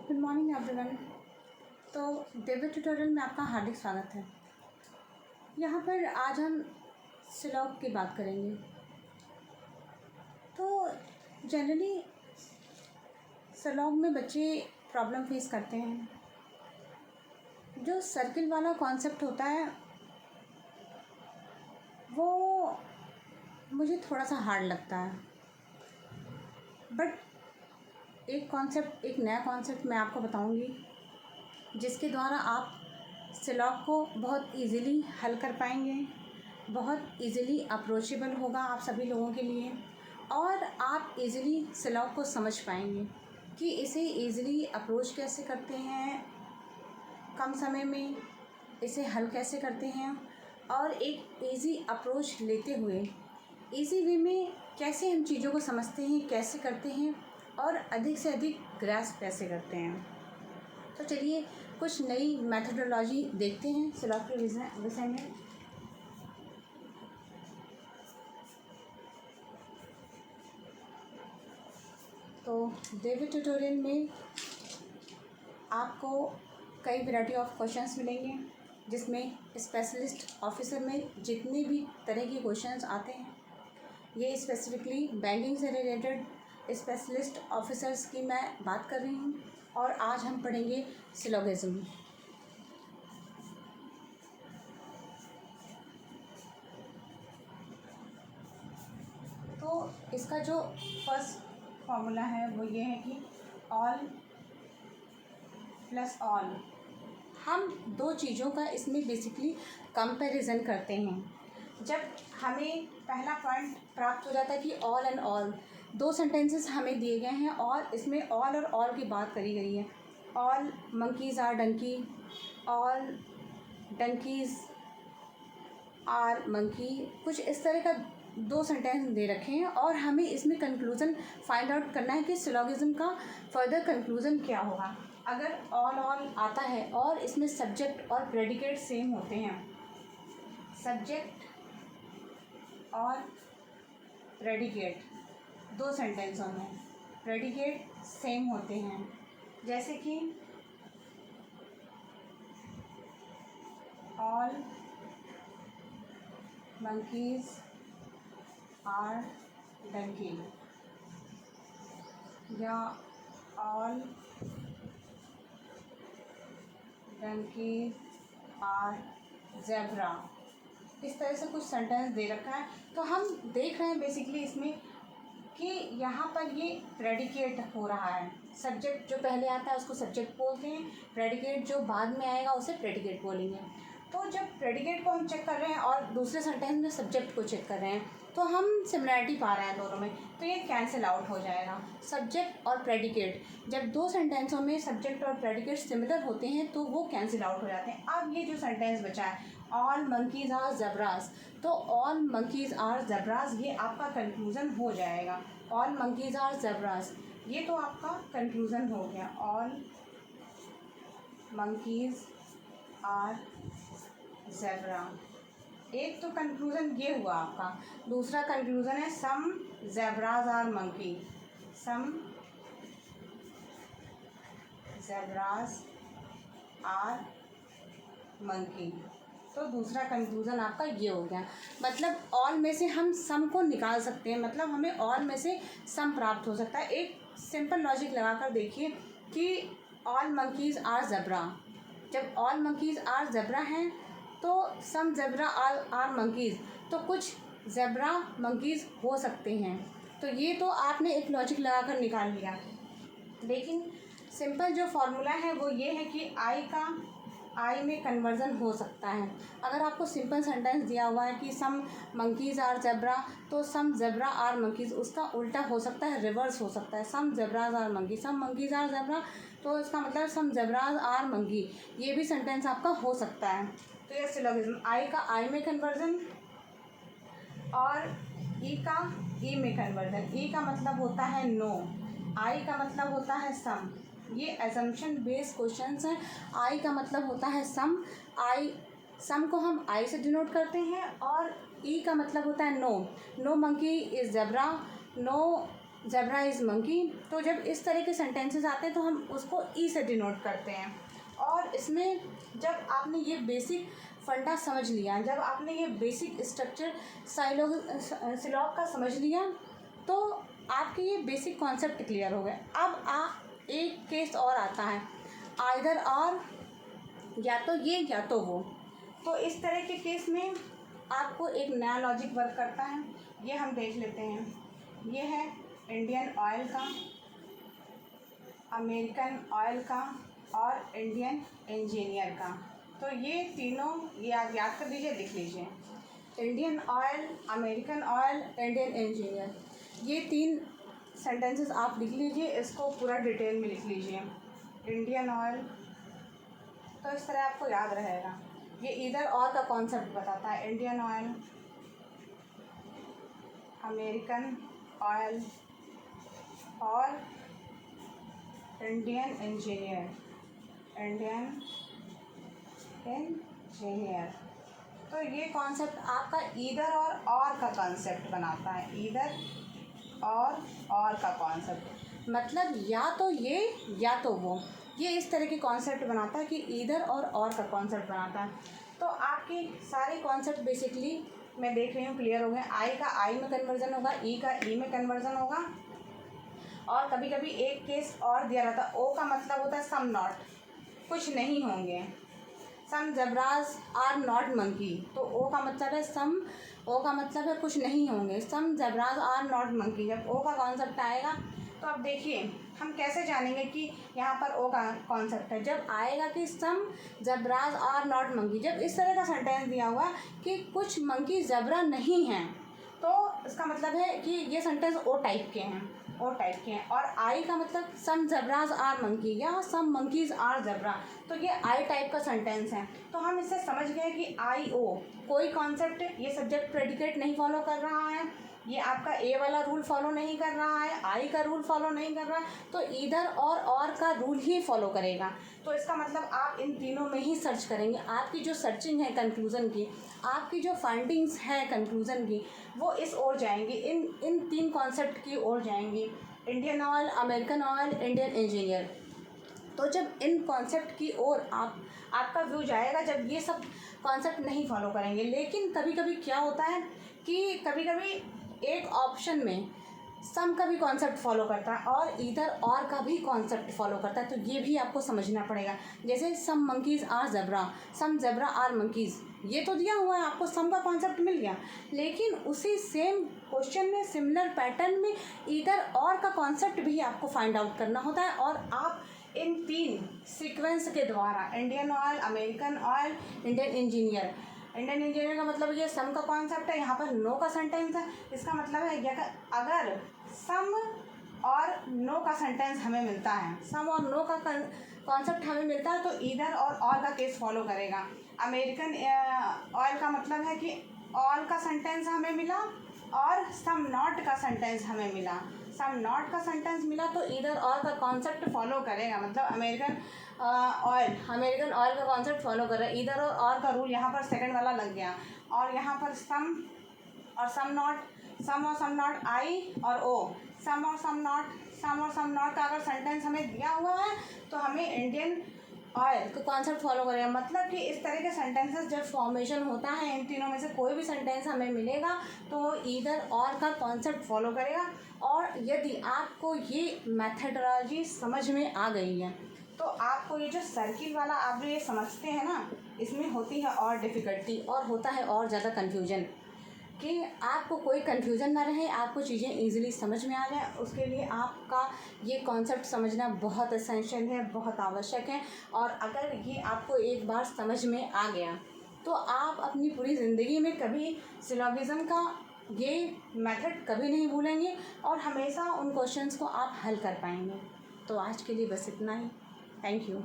Good morning everyone. तो David tutorial में आपका हार्दिक स्वागत है। यहाँ पर आज हम स्लॉग की बात करेंगे। तो जनरली स्लॉग में बच्चे प्रॉब्लम फेस करते हैं। जो सर्किल वाला कॉन्सेप्ट होता है वो मुझे थोड़ा सा हार्ड लगता है, बट एक नया कॉन्सेप्ट मैं आपको बताऊंगी जिसके द्वारा आप स्लॉग को बहुत इजीली हल कर पाएंगे, बहुत इजीली अप्रोचेबल होगा आप सभी लोगों के लिए, और आप इजीली स्लॉग को समझ पाएंगे कि इसे इजीली अप्रोच कैसे करते हैं, कम समय में इसे हल कैसे करते हैं, और एक इजी अप्रोच लेते हुए इजी वे में कैसे हम चीज़ों को समझते हैं, कैसे करते हैं और अधिक से अधिक ग्रास्प कैसे करते हैं। तो चलिए कुछ नई मेथडोलॉजी देखते हैं स्लॉग के विषय में। तो डेविड ट्यूटोरियल में आपको कई वैरायटी ऑफ क्वेश्चंस मिलेंगे, जिसमें स्पेशलिस्ट ऑफिसर में जितने भी तरह के क्वेश्चंस आते हैं, ये स्पेसिफिकली बैंकिंग से रिलेटेड स्पेशलिस्ट ऑफिसर्स की मैं बात कर रही हूँ। और आज हम पढ़ेंगे सिलोगिज्म। तो इसका जो फर्स्ट फॉर्मूला है वो ये है कि ऑल प्लस ऑल। हम दो चीज़ों का इसमें बेसिकली कंपैरिजन करते हैं। जब हमें पहला पॉइंट प्राप्त हो जाता है कि ऑल एंड ऑल, दो सेंटेंसेस हमें दिए गए हैं और इसमें ऑल और ऑल की बात करी गई है। All monkeys are donkey, all donkeys are monkey, कुछ इस तरह का दो सेंटेंस दे रखे हैं और हमें इसमें कंक्लूज़न फाइंड आउट करना है कि सिलोगिज्म का फर्दर कंक्लूज़न क्या होगा। अगर ऑल आता है और इसमें सब्जेक्ट और प्रेडिकेट सेम होते हैं, सब्जेक्ट और प्रेडिकेट दो सेंटेंसों में प्रेडिकेट सेम होते हैं, जैसे कि ऑल मंकीज़ आर डंकी या ऑल डंकीज़ आर ज़ेब्रा। इस तरह से कुछ सेंटेंस दे रखा है। तो हम देख रहे हैं बेसिकली इसमें कि यहाँ पर ये प्रेडिकेट हो रहा है। सब्जेक्ट जो पहले आता है उसको सब्जेक्ट बोलते हैं, प्रेडिकेट जो बाद में आएगा उसे प्रेडिकेट बोलेंगे। तो जब प्रेडिकेट को हम चेक कर रहे हैं और दूसरे सेंटेंस में सब्जेक्ट को चेक कर रहे हैं तो हम सिमिलैरिटी पा रहे हैं दोनों में, तो ये कैंसिल आउट हो जाएगा। सब्जेक्ट और प्रेडिकेट, जब दो सेंटेंसों में सब्जेक्ट और प्रेडिकेट सिमिलर होते हैं तो वो कैंसिल आउट हो जाते हैं। अब ये जो सेंटेंस बचा है ऑल मंकीज़ आर ज़ेब्रास, तो ऑल मंकीज़ आर ज़ेब्रास ये आपका कंक्लूज़न हो जाएगा। ऑल मंकीज़ आर ज़ेब्रास ये तो आपका कंक्लूज़न हो गया। ऑल मंकीज़ आर ज़ेब्रा, एक तो कंक्लूज़न ये हुआ आपका। दूसरा कंक्लूज़न है some zebras are monkey, some zebras are monkey. तो दूसरा कंक्लूज़न आपका ये हो गया। मतलब ऑल में से हम सम को निकाल सकते हैं, मतलब हमें ऑल में से सम प्राप्त हो सकता है। एक सिंपल लॉजिक लगाकर देखिए कि ऑल मंकीज़ आर ज़ेब्रा, जब ऑल मंकीज़ आर ज़ेब्रा हैं तो सम ज़ेब्रा आर मंकीज़, तो कुछ ज़ेब्रा मंकीज़ हो सकते हैं। तो ये तो आपने एक लॉजिक लगाकर निकाल लिया। लेकिन सिंपल जो फॉर्मूला है वो ये है कि आई में कन्वर्जन हो सकता है। अगर आपको सिंपल सेंटेंस दिया हुआ है कि सम मंकीज़ आर ज़ेब्रा, तो सम ज़ेब्रा आर मंकीज़, उसका उल्टा हो सकता है, रिवर्स हो सकता है। Some zebras are monkey, some monkeys are zebra, तो इसका मतलब सम ज़ेब्राज आर मंकी, ये भी सेंटेंस आपका हो सकता है। तो ये सिलोगिज्म, आई में कन्वर्जन और ई का ई में कन्वर्जन। ई का मतलब होता है नो, आई का मतलब होता है सम। ये एजम्पशन बेस्ड क्वेश्चंस हैं। आई का मतलब होता है सम, सम को हम आई से डिनोट करते हैं, और ई का मतलब होता है no. No monkey is zebra, no zebra is monkey. तो जब इस तरह के सेंटेंसेस आते हैं तो हम उसको ई से डिनोट करते हैं। और इसमें जब आपने ये बेसिक फंडा समझ लिया, जब आपने ये बेसिक स्ट्रक्चर सिलॉग का समझ लिया, तो आपके ये बेसिक कॉन्सेप्ट क्लियर हो गए। अब एक केस और आता है, आइदर और, या तो ये या तो वो। तो इस तरह के केस में आपको एक नया लॉजिक वर्क करता है, ये हम देख लेते हैं। ये है इंडियन ऑयल का, अमेरिकन ऑयल का और इंडियन इंजीनियर का। तो ये तीनों ये आप याद कर लीजिए, लिख लीजिए। Indian oil, American oil, Indian engineer, ये 3 सेंटेंसेस आप लिख लीजिए। इसको पूरा डिटेल में लिख लीजिए। इंडियन ऑयल, तो इस तरह आपको याद रहेगा। ये इधर और का कॉन्सेप्ट बताता है। इंडियन ऑयल, अमेरिकन ऑयल और इंडियन इंजीनियर, इंडियन इंजीनियर। तो ये कॉन्सेप्ट आपका इधर और का कॉन्सेप्ट बनाता है। इधर और का कॉन्सेप्ट मतलब या तो ये या तो वो, ये इस तरह के कॉन्सेप्ट बनाता है कि इधर और का कॉन्सेप्ट बनाता है। तो आपके सारे कॉन्सेप्ट बेसिकली मैं देख रही हूँ क्लियर हो गए। आई का आई में कन्वर्जन होगा, ई का ई में कन्वर्जन होगा। और कभी कभी एक केस और दिया रहता है, ओ का मतलब होता है सम नॉट, कुछ नहीं होंगे। सम ज़ेब्रास आर नॉट मंकी, तो ओ का मतलब है सम, ओ का मतलब है कुछ नहीं होंगे। सम ज़ेब्रास आर नॉट मंकी, जब ओ का कॉन्सेप्ट आएगा तो अब देखिए हम कैसे जानेंगे कि यहाँ पर ओ का कॉन्सेप्ट है। जब आएगा कि सम ज़ेब्रास आर नॉट मंकी, जब इस तरह का सेंटेंस दिया हुआ कि कुछ मंकी ज़ेब्रा नहीं हैं, तो इसका मतलब है कि ये सेंटेंस ओ टाइप के हैं, ओ टाइप के हैं। और आई का मतलब सम ज़ेब्रास आर मंकी या सम मंकीज़ आर ज़ेब्रा, तो ये आई टाइप का सेंटेंस है। तो हम इससे समझ गए कि आई ओ कोई कॉन्सेप्ट, ये सब्जेक्ट प्रेडिकेट नहीं फॉलो कर रहा है, ये आपका ए वाला रूल फॉलो नहीं कर रहा है, आई का रूल फॉलो नहीं कर रहा है, तो इधर और का रूल ही फॉलो करेगा। तो इसका मतलब आप इन तीनों में ही सर्च करेंगे। आपकी जो सर्चिंग है कंक्लूज़न की, आपकी जो फाइंडिंग्स है कंक्लूज़न की, वो इस ओर जाएंगी, इन 3 कॉन्सेप्ट की ओर जाएंगी। Indian oil, American oil, Indian engineer. तो जब इन कॉन्सेप्ट की ओर आपका व्यू जाएगा, जब ये सब कॉन्सेप्ट नहीं फॉलो करेंगे। लेकिन कभी कभी क्या होता है कि कभी कभी एक ऑप्शन में सम का भी कॉन्सेप्ट फॉलो करता है और इधर और का भी कॉन्सेप्ट फॉलो करता है, तो ये भी आपको समझना पड़ेगा। जैसे some monkeys are zebra, some zebra are monkeys, ये तो दिया हुआ है, आपको सम का कॉन्सेप्ट मिल गया। लेकिन उसी सेम क्वेश्चन में, सिमिलर पैटर्न में इधर और का कॉन्सेप्ट भी आपको फाइंड आउट करना होता है। और आप इन 3 सीक्वेंस के द्वारा, Indian oil, American oil, Indian engineer, Indian engineer का मतलब ये सम का कॉन्सेप्ट है, यहाँ पर नो का सेंटेंस है। इसका मतलब है कि अगर सम और नो का सेंटेंस हमें मिलता है, सम और नो का कॉन्सेप्ट हमें मिलता है, तो इधर और का केस फॉलो करेगा। अमेरिकन ऑयल का मतलब है कि ऑल का सेंटेंस हमें मिला और सम नॉट का सेंटेंस हमें मिला। सम नॉट का सेंटेंस मिला तो इधर और का कॉन्सेप्ट फॉलो करेगा, मतलब अमेरिकन ऑयल का कॉन्सेप्ट फॉलो कर रहा है। इधर और का रूल यहाँ पर सेकंड वाला लग गया। और यहाँ पर सम और सम नॉट, सम और सम नॉट, आई और ओ, सम और सम नॉट का अगर सेंटेंस हमें दिया हुआ है तो हमें इंडियन ऑयल का कॉन्सेप्ट फॉलो करेगा। मतलब कि इस तरह के सेंटेंसेस जब फॉर्मेशन होता है, इन तीनों में से कोई भी सेंटेंस हमें मिलेगा तो इधर और का कॉन्सेप्ट फॉलो करेगा। और यदि आपको ये मैथडोलॉजी समझ में आ गई है तो आपको ये जो सर्किल वाला आप जो ये समझते हैं ना, इसमें होती है और डिफ़िकल्टी और होता है और ज़्यादा कन्फ्यूजन, कि आपको कोई कन्फ्यूज़न ना रहे, आपको चीज़ें इजीली समझ में आ जाए। उसके लिए आपका ये कॉन्सेप्ट समझना बहुत एसेंशियल है, बहुत आवश्यक है। और अगर ये आपको एक बार समझ में आ गया तो आप अपनी पूरी ज़िंदगी में कभी सिलोगिज़म का ये मेथड कभी नहीं भूलेंगे और हमेशा उन क्वेश्चंस को आप हल कर पाएंगे। तो आज के लिए बस इतना ही। Thank you.